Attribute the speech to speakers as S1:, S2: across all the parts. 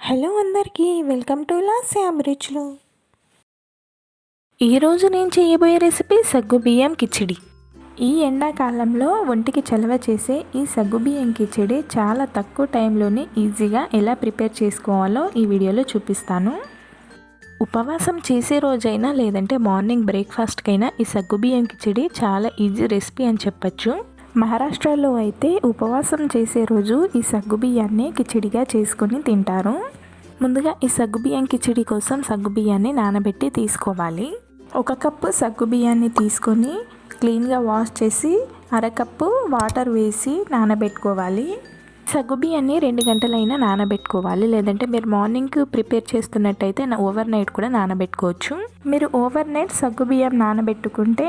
S1: Hello అందరికీ welcome to Lasya అభిరుచులు. ఈరోజు నేను చేయబోయే రెసిపీ సగ్గుబియ్యం కిచిడి. ఈ ఎండాకాలంలో ఒంటికి చలవ చేసే ఈ సగ్గుబియ్యం కిచిడి చాలా తక్కువ టైంలోనే ఈజీగా ఎలా ప్రిపేర్ చేసుకోవాలో ఈ వీడియోలో చూపిస్తాను. ఉపవాసం చేసే రోజైనా లేదంటే మార్నింగ్ బ్రేక్ఫాస్ట్కైనా ఈ సగ్గుబియ్యం కిచిడి చాలా ఈజీ రెసిపీ అని చెప్పచ్చు. మహారాష్ట్రలో అయితే ఉపవాసం చేసే రోజు ఈ సగ్గుబియ్యాన్ని కిచిడిగా చేసుకొని తింటారు. ముందుగా ఈ సగ్గుబియ్యం కిచిడి కోసం సగ్గుబియ్యాన్ని నానబెట్టి తీసుకోవాలి. 1 కప్పు సగ్గుబియ్యాన్ని తీసుకొని క్లీన్గా వాష్ చేసి అరకప్పు వాటర్ వేసి నానబెట్టుకోవాలి. సగ్గుబియ్యాన్ని 2 గంటలైనా నానబెట్టుకోవాలి. లేదంటే మీరు మార్నింగ్ ప్రిపేర్ చేస్తున్నట్టయితే ఓవర్ నైట్ కూడా నానబెట్టుకోవచ్చు. మీరు ఓవర్ నైట్ సగ్గుబియ్యం నానబెట్టుకుంటే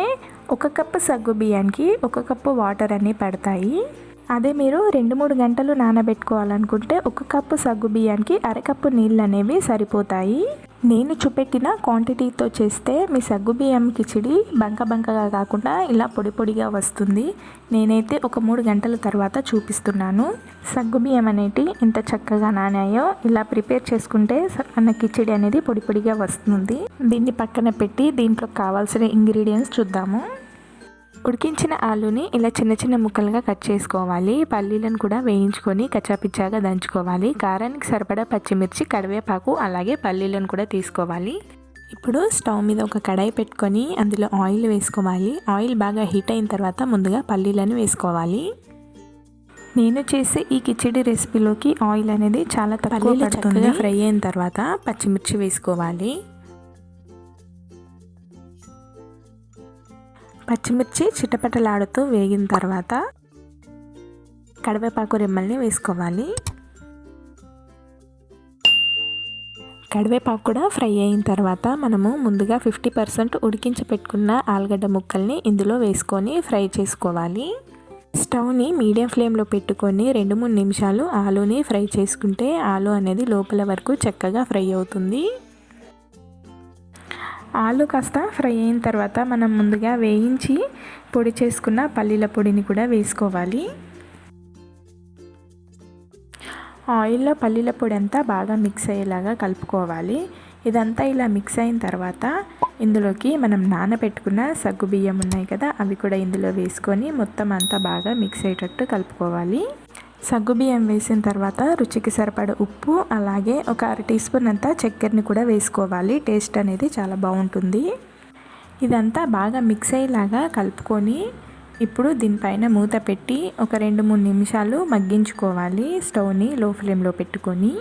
S1: 1 కప్పు సగ్గుబియ్యానికి 1 కప్పు వాటర్ అన్నీ పడతాయి. అదే మీరు 2-3 గంటలు నానబెట్టుకోవాలనుకుంటే 1 కప్పు సగ్గుబియ్యానికి అరకప్పు నీళ్ళు అనేవి సరిపోతాయి. నేను చూపెట్టిన క్వాంటిటీతో చేస్తే మీ సగ్గుబియ్యం కిచిడి బంకగా కాకుండా ఇలా పొడి పొడిగా వస్తుంది. నేనైతే ఒక 3 గంటల తర్వాత చూపిస్తున్నాను. సగ్గుబియ్యం అనేవి ఎంత చక్కగా నానాయో ఇలా ప్రిపేర్ చేసుకుంటే మన కిచిడి అనేది పొడి పొడిగా వస్తుంది. దీన్ని పక్కన పెట్టి దీంట్లో కావాల్సిన ఇంగ్రీడియంట్స్ చూద్దాము. ఉడికించిన ఆలుని ఇలా చిన్న చిన్న ముక్కలుగా కట్ చేసుకోవాలి. పల్లీలను కూడా వేయించుకొని కచ్చాపిచ్చాగా దంచుకోవాలి. కారానికి సరిపడా పచ్చిమిర్చి, కరివేపాకు అలాగే పల్లీలను కూడా తీసుకోవాలి. ఇప్పుడు స్టవ్ మీద ఒక కడాయి పెట్టుకొని అందులో ఆయిల్ వేసుకోవాలి. ఆయిల్ బాగా హీట్ అయిన తర్వాత ముందుగా పల్లీలను వేసుకోవాలి. నేను చేసే ఈ కిచిడి రెసిపీలోకి ఆయిల్ అనేది చాలా తక్కువ పడుతుంది. ఫ్రై అయిన తర్వాత పచ్చిమిర్చి వేసుకోవాలి. పచ్చిమిర్చి చిటపటలాడుతూ వేగిన తర్వాత కరివేపాకు రెమ్మల్ని వేసుకోవాలి. కరివేపాకు కూడా ఫ్రై అయిన తర్వాత మనము ముందుగా 50% ఉడికించి పెట్టుకున్న ఆలుగడ్డ ముక్కల్ని ఇందులో వేసుకొని ఫ్రై చేసుకోవాలి. స్టవ్ని మీడియం ఫ్లేమ్లో పెట్టుకొని 2-3 నిమిషాలు ఆలుని ఫ్రై చేసుకుంటే ఆలు అనేది లోపల వరకు చక్కగా ఫ్రై అవుతుంది. ఆలు కాస్త ఫ్రై అయిన తర్వాత మనం ముందుగా వేయించి పొడి చేసుకున్న పల్లీల పొడిని కూడా వేసుకోవాలి. ఆయిల్లో పల్లీల పొడి అంతా బాగా మిక్స్ అయ్యేలాగా కలుపుకోవాలి. ఇదంతా ఇలా మిక్స్ అయిన తర్వాత ఇందులోకి మనం నానబెట్టుకున్న సగ్గుబియ్యం ఉన్నాయి కదా, అవి కూడా ఇందులో వేసుకొని మొత్తం అంతా బాగా మిక్స్ అయ్యేటట్టు కలుపుకోవాలి. సగ్గుబియ్యం వేసిన తర్వాత రుచికి సరిపడ ఉప్పు అలాగే ఒక 1/2 టీ స్పూన్ అంతా చక్కెరని కూడా వేసుకోవాలి. టేస్ట్ అనేది చాలా బాగుంటుంది. ఇదంతా బాగా మిక్స్ అయ్యేలాగా కలుపుకొని ఇప్పుడు దీనిపైన మూత పెట్టి ఒక 2-3 నిమిషాలు మగ్గించుకోవాలి. స్టవ్ని లో ఫ్లేమ్లో పెట్టుకొని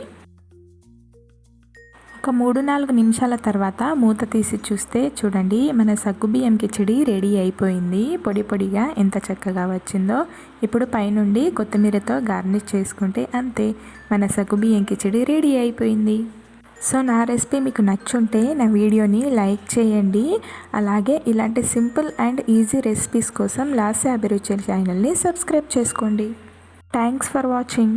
S1: ఒక 3-4 నిమిషాల తర్వాత మూత తీసి చూస్తే చూడండి మన సగ్గుబియ్యం కిచిడి రెడీ అయిపోయింది. పొడి పొడిగా ఎంత చక్కగా వచ్చిందో. ఇప్పుడు పైనుండి కొత్తిమీరతో గార్నిష్ చేసుకుంటే అంతే, మన సగ్గుబియ్యం కిచిడి రెడీ అయిపోయింది. సో నా రెసిపీ మీకు నచ్చుంటే నా వీడియోని లైక్ చేయండి. అలాగే ఇలాంటి సింపుల్ అండ్ ఈజీ రెసిపీస్ కోసం లాస్య అభిరుచుల ఛానల్ని సబ్స్క్రైబ్ చేసుకోండి. Thanks for watching.